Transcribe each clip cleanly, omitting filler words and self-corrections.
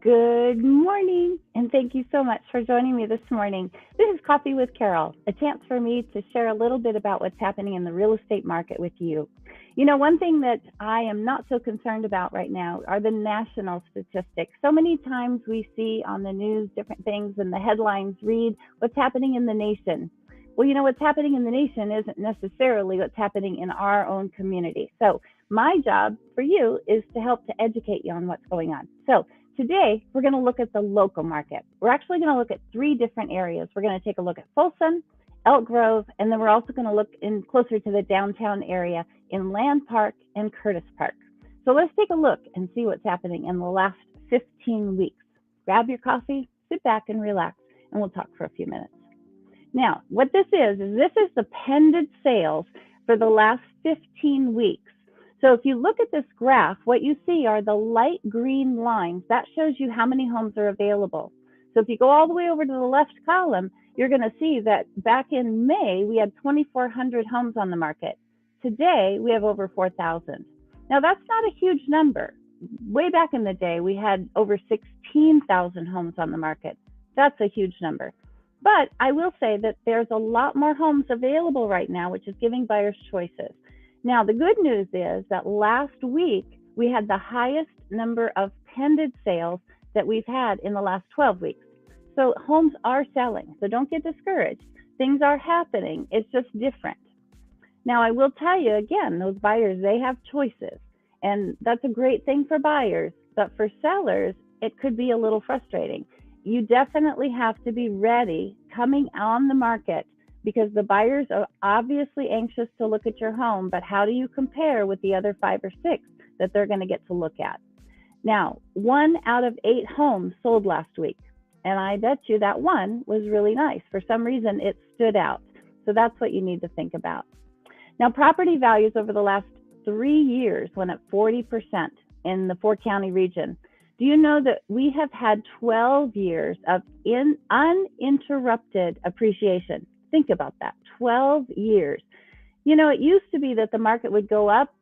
Good morning, and thank you so much for joining me this morning. This is Coffee with Carol, a chance for me to share a little bit about what's happening in the real estate market with you. You know, one thing that I am not so concerned about right now are the national statistics. So many times we see on the news different things, and the headlines read what's happening in the nation. Well, you know, what's happening in the nation isn't necessarily what's happening in our own community. So, my job for you is to help to educate you on what's going on. So, today, we're going to look at the local market. We're actually going to look at three different areas. We're going to take a look at Folsom, Elk Grove, and then we're also going to look in closer to the downtown area in Land Park and Curtis Park. So let's take a look and see what's happening in the last 15 weeks. Grab your coffee, sit back and relax, and we'll talk for a few minutes. Now, what this is the pended sales for the last 15 weeks. So if you look at this graph, what you see are the light green lines. That shows you how many homes are available. So if you go all the way over to the left column, you're going to see that back in May, we had 2,400 homes on the market. Today, we have over 4,000. Now, that's not a huge number. Way back in the day, we had over 16,000 homes on the market. That's a huge number. But I will say that there's a lot more homes available right now, which is giving buyers choices. Now, the good news is that last week, we had the highest number of pended sales that we've had in the last 12 weeks. So homes are selling. So don't get discouraged. Things are happening. It's just different. Now, I will tell you again, those buyers, they have choices. And that's a great thing for buyers. But for sellers, it could be a little frustrating. You definitely have to be ready coming on the market because the buyers are obviously anxious to look at your home, but how do you compare with the other 5 or 6 that they're going to get to look at? Now, 1 out of 8 homes sold last week, and I bet you that one was really nice. For some reason, it stood out. So that's what you need to think about. Now, property values over the last 3 years went up 40% in the 4-county region. Do you know that we have had 12 years of uninterrupted appreciation? Think about that, 12 years. You know, it used to be that the market would go up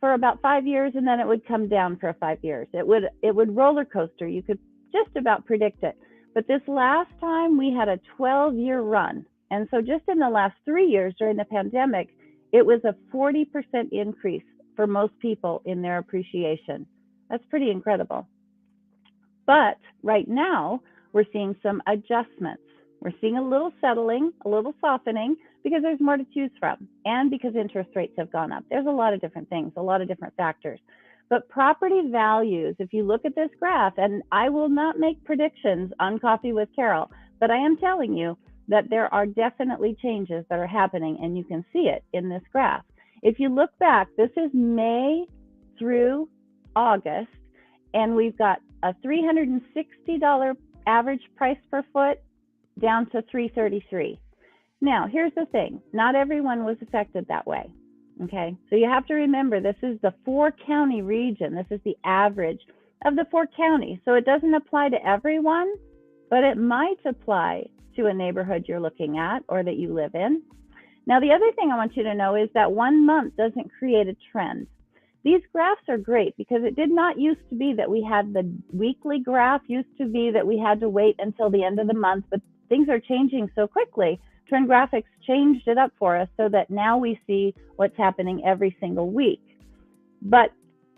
for about 5 years and then it would come down for 5 years. It would roller coaster. You could just about predict it. But this last time we had a 12-year run. And so just in the last 3 years during the pandemic, it was a 40% increase for most people in their appreciation. That's pretty incredible. But right now, we're seeing some adjustments. We're seeing a little settling, a little softening, because there's more to choose from, and because interest rates have gone up. There's a lot of different things, a lot of different factors. But property values, if you look at this graph, and I will not make predictions on Coffee with Carol, but I am telling you that there are definitely changes that are happening, and you can see it in this graph. If you look back, this is May through August, and we've got a $360 average price per foot down to $333. Now, here's the thing. Not everyone was affected that way, okay? So you have to remember this is the 4-county region. This is the average of the 4 counties. So it doesn't apply to everyone, but it might apply to a neighborhood you're looking at or that you live in. Now, the other thing I want you to know is that 1 month doesn't create a trend. These graphs are great because it did not used to be that we had the weekly graph, used to be that we had to wait until the end of the month, but things are changing so quickly. Trend Graphics changed it up for us so that now we see what's happening every single week. But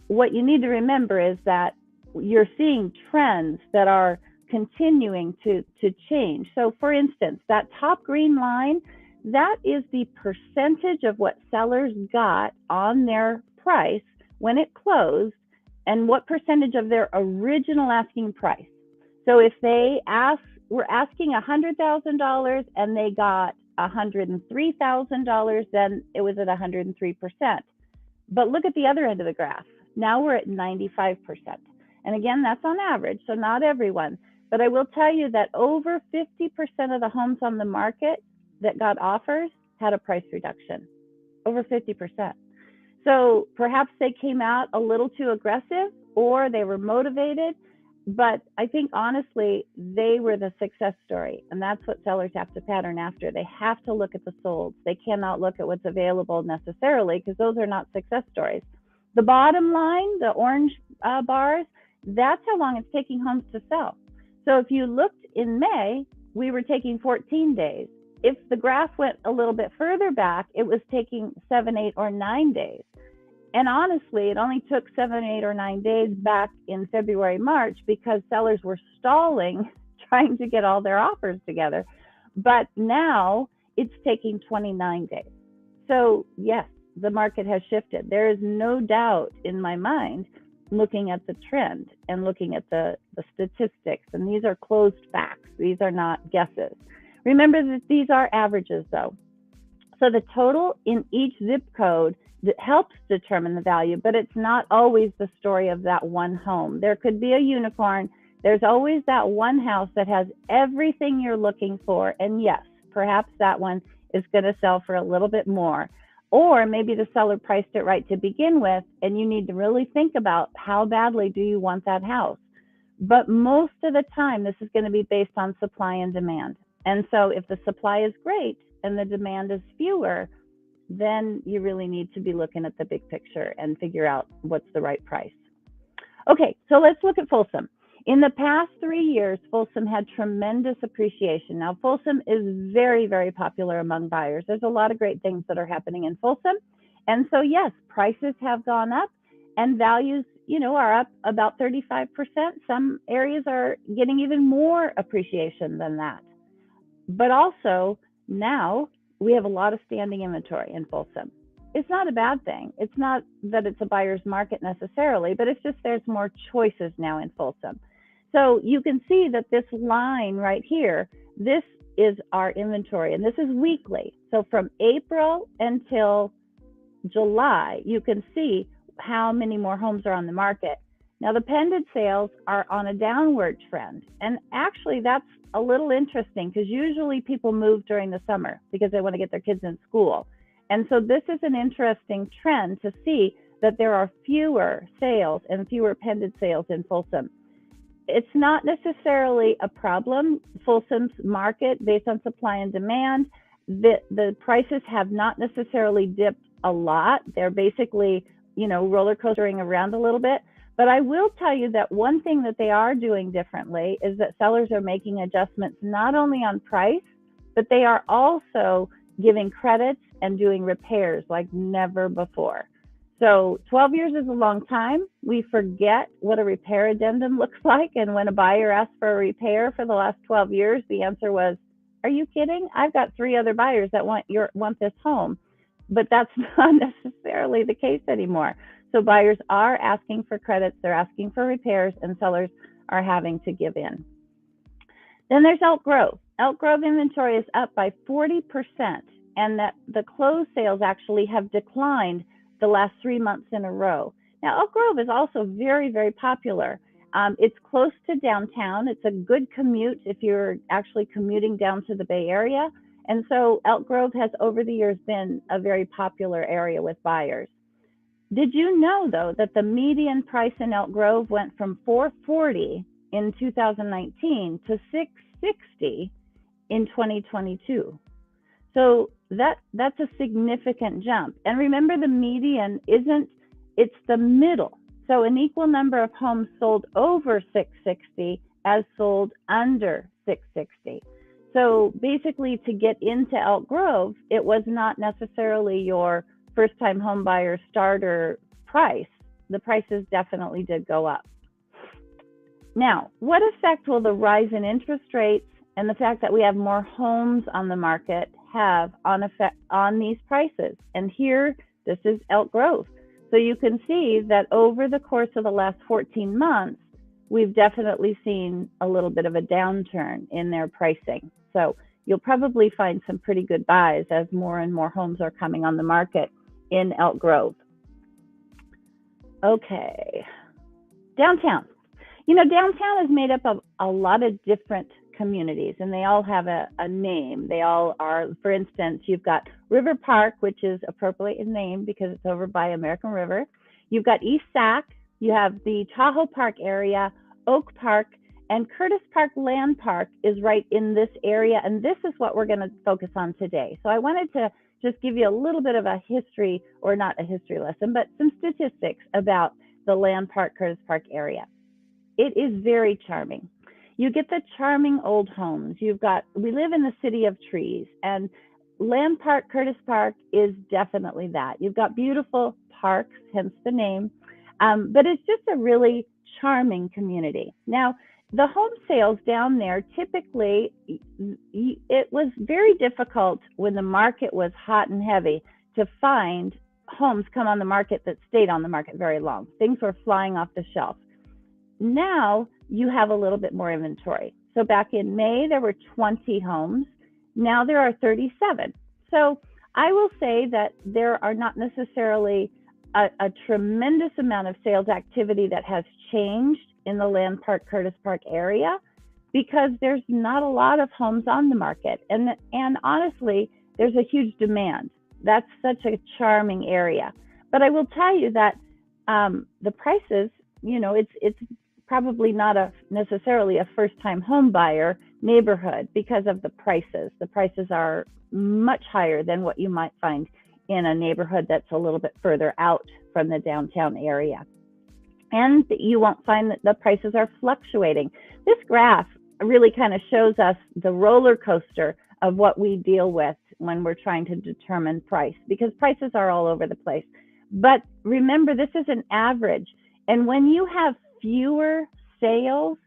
what you need to remember is that you're seeing trends that are continuing to change. So for instance, that top green line, that is the percentage of what sellers got on their price when it closed and what percentage of their original asking price. So if they were asking $100,000 and they got $103,000, then it was at 103%. But look at the other end of the graph. Now we're at 95%. And again, that's on average, so not everyone. But I will tell you that over 50% of the homes on the market that got offers had a price reduction, over 50%. So perhaps they came out a little too aggressive or they were motivated, but I think honestly, they were the success story. And that's what sellers have to pattern after. They have to look at the solds. They cannot look at what's available necessarily because those are not success stories. The bottom line, the orange bars, That's how long it's taking homes to sell. So if you looked in May, we were taking 14 days. If the graph went a little bit further back, it was taking 7, 8, or 9 days. And honestly, it only took 7, 8, or 9 days back in February, March, because sellers were stalling, trying to get all their offers together. But now it's taking 29 days. So yes, the market has shifted. There is no doubt in my mind, looking at the trend and looking at the statistics, and these are closed facts. These are not guesses. Remember that these are averages though. So the total in each zip code that helps determine the value, but it's not always the story of that one home. There could be a unicorn. There's always that one house that has everything you're looking for. And yes, perhaps that one is going to sell for a little bit more. Or maybe the seller priced it right to begin with, and you need to really think about how badly do you want that house. But most of the time, this is going to be based on supply and demand. And so if the supply is great and the demand is fewer, then you really need to be looking at the big picture and figure out what's the right price. Okay, so let's look at Folsom. In the past 3 years, Folsom had tremendous appreciation. Now, Folsom is very, very popular among buyers. There's a lot of great things that are happening in Folsom. And so, yes, prices have gone up and values, are up about 35%. Some areas are getting even more appreciation than that. But also, now we have a lot of standing inventory in Folsom. It's not a bad thing. It's not that it's a buyer's market necessarily, but it's just there's more choices now in Folsom. So you can see that this line right here, this is our inventory, and this is weekly. So from April until July, you can see how many more homes are on the market. Now the pended sales are on a downward trend, and actually that's a little interesting because usually people move during the summer because they want to get their kids in school. And so this is an interesting trend to see that there are fewer sales and fewer pended sales in Folsom. It's not necessarily a problem. Folsom's market, based on supply and demand, the prices have not necessarily dipped a lot. They're basically, roller coastering around a little bit. But I will tell you that one thing that they are doing differently is that sellers are making adjustments not only on price, but they are also giving credits and doing repairs like never before. So 12 years is a long time. We forget what a repair addendum looks like. And when a buyer asked for a repair for the last 12 years, the answer was, are you kidding? I've got 3 other buyers that want this home. But that's not necessarily the case anymore. So buyers are asking for credits, they're asking for repairs, and sellers are having to give in. Then there's Elk Grove. Elk Grove inventory is up by 40%, and that the closed sales actually have declined the last 3 months in a row. Now, Elk Grove is also very, very popular. It's close to downtown. It's a good commute if you're actually commuting down to the Bay Area. And so Elk Grove has over the years been a very popular area with buyers. Did you know, though, that the median price in Elk Grove went from $440 in 2019 to $660 in 2022? So that's a significant jump. And remember, the median it's the middle. So an equal number of homes sold over $660 as sold under $660. So basically, to get into Elk Grove, it was not necessarily your first-time home buyer starter price. The prices definitely did go up. Now, what effect will the rise in interest rates and the fact that we have more homes on the market have on these prices? And here, this is Elk Grove. So you can see that over the course of the last 14 months, we've definitely seen a little bit of a downturn in their pricing. So you'll probably find some pretty good buys as more and more homes are coming on the market in Elk Grove. Okay, downtown. Downtown is made up of a lot of different communities, and they all have a name. They all are, for instance, you've got River Park, which is appropriately named because it's over by American River. You've got East Sac, you have the Tahoe Park area, Oak Park, and Curtis Park Land Park is right in this area, and this is what we're going to focus on today. So I wanted to just give you a little bit of a history, or not a history lesson, but some statistics about the Land Park, Curtis Park area. it is very charming. You get the charming old homes. We live in the city of trees, and Land Park, Curtis Park is definitely that. You've got beautiful parks, hence the name, but it's just a really charming community. Now, the home sales down there, typically, it was very difficult when the market was hot and heavy to find homes come on the market that stayed on the market very long. Things were flying off the shelf. Now you have a little bit more inventory. So back in May, there were 20 homes. Now there are 37. So I will say that there are not necessarily a tremendous amount of sales activity that has changed in the Land Park, Curtis Park area, because there's not a lot of homes on the market. And honestly, there's a huge demand. That's such a charming area. But I will tell you that the prices, it's probably not necessarily a first-time home buyer neighborhood because of the prices. The prices are much higher than what you might find in a neighborhood that's a little bit further out from the downtown area. And you won't find that the prices are fluctuating. This graph really kind of shows us the roller coaster of what we deal with when we're trying to determine price, because prices are all over the place. But remember, this is an average. And when you have fewer sales,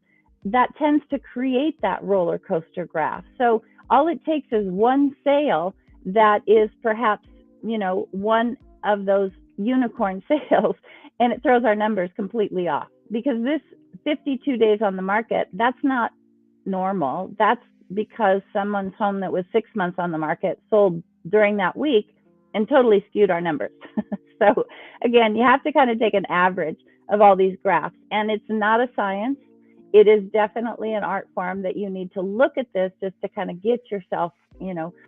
that tends to create that roller coaster graph. So all it takes is one sale that is perhaps, one of those unicorn sales, and it throws our numbers completely off, because this 52 days on the market, that's not normal. That's because someone's home that was 6 months on the market sold during that week and totally skewed our numbers. So again, you have to kind of take an average of all these graphs, and it's not a science. It is definitely an art form that you need to look at this just to kind of get yourself,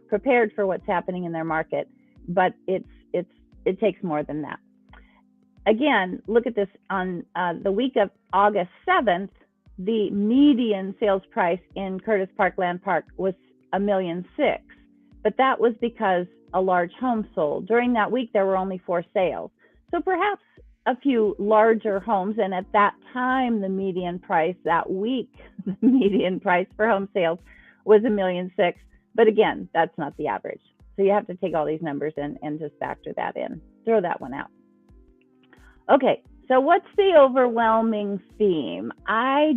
prepared for what's happening in their market. But it takes more than that. Again, look at this on the week of August 7th, the median sales price in Curtis Park Land Park was $1.6 million, but that was because a large home sold. During that week, there were only 4 sales. So perhaps a few larger homes, and at that time, the median price that week, the median price for home sales was $1.6 million. But again, that's not the average. So you have to take all these numbers and just factor that in. Throw that one out. Okay, so what's the overwhelming theme? I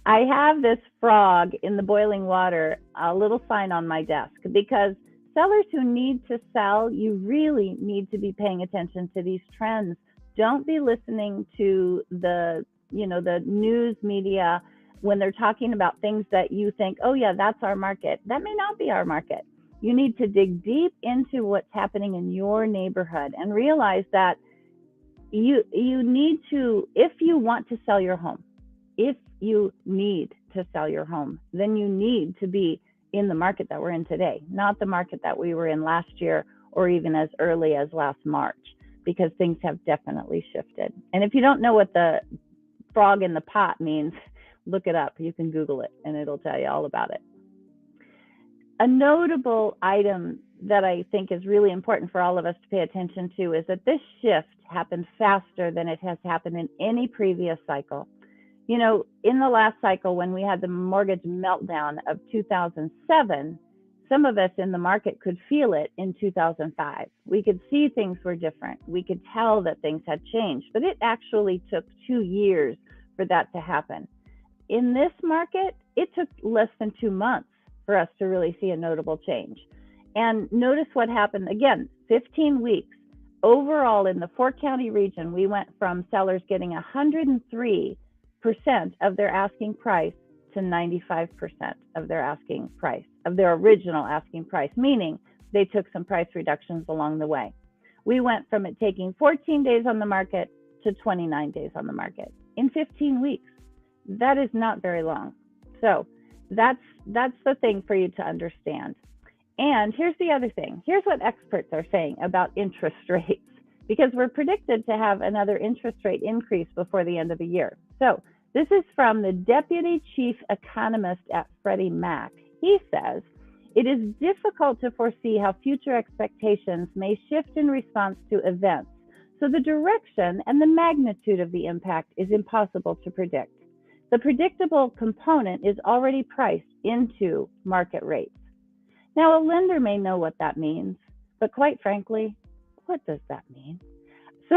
have this frog in the boiling water, a little sign on my desk, because sellers who need to sell, you really need to be paying attention to these trends. Don't be listening to the news media when they're talking about things that you think, oh yeah, that's our market. That may not be our market. You need to dig deep into what's happening in your neighborhood and realize that you need to, if you want to sell your home, if you need to sell your home, then you need to be in the market that we're in today, not the market that we were in last year or even as early as last March, because things have definitely shifted. And if you don't know what the frog in the pot means, look it up. You can Google it and it'll tell you all about it. A notable item that I think is really important for all of us to pay attention to is that this shift happened faster than it has happened in any previous cycle. In the last cycle, when we had the mortgage meltdown of 2007, some of us in the market could feel it in 2005. We could see things were different. We could tell that things had changed, but it actually took 2 years for that to happen. In this market, it took less than 2 months for us to really see a notable change. And notice what happened again, 15 weeks. Overall, in the 4-county region, we went from sellers getting 103% of their asking price to 95% of their asking price, of their original asking price, meaning they took some price reductions along the way. We went from it taking 14 days on the market to 29 days on the market in 15 weeks. That is not very long. So that's the thing for you to understand. And here's the other thing. Here's what experts are saying about interest rates, because we're predicted to have another interest rate increase before the end of the year. So this is from the Deputy Chief Economist at Freddie Mac. He says, it is difficult to foresee how future expectations may shift in response to events So the direction and the magnitude of the impact is impossible to predict. The predictable component is already priced into market rates. Now, a lender may know what that means, but quite frankly, what does that mean? So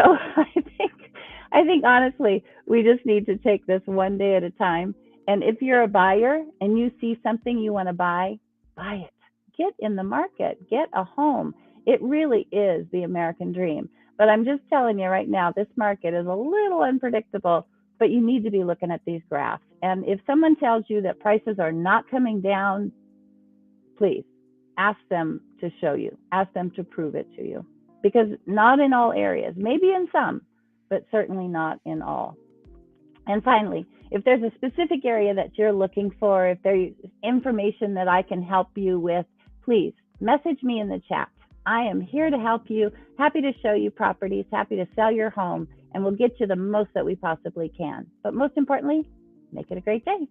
I think honestly, we just need to take this one day at a time. And if you're a buyer and you see something you want to buy it. Get in the market, get a home. It really is the American dream. But I'm just telling you right now, this market is a little unpredictable, but you need to be looking at these graphs. And if someone tells you that prices are not coming down, please ask them to show you, ask them to prove it to you. Because not in all areas, maybe in some, but certainly not in all. And finally, if there's a specific area that you're looking for, if there's information that I can help you with, please message me in the chat. I am here to help you, happy to show you properties, happy to sell your home, and we'll get you the most that we possibly can. But most importantly, make it a great day.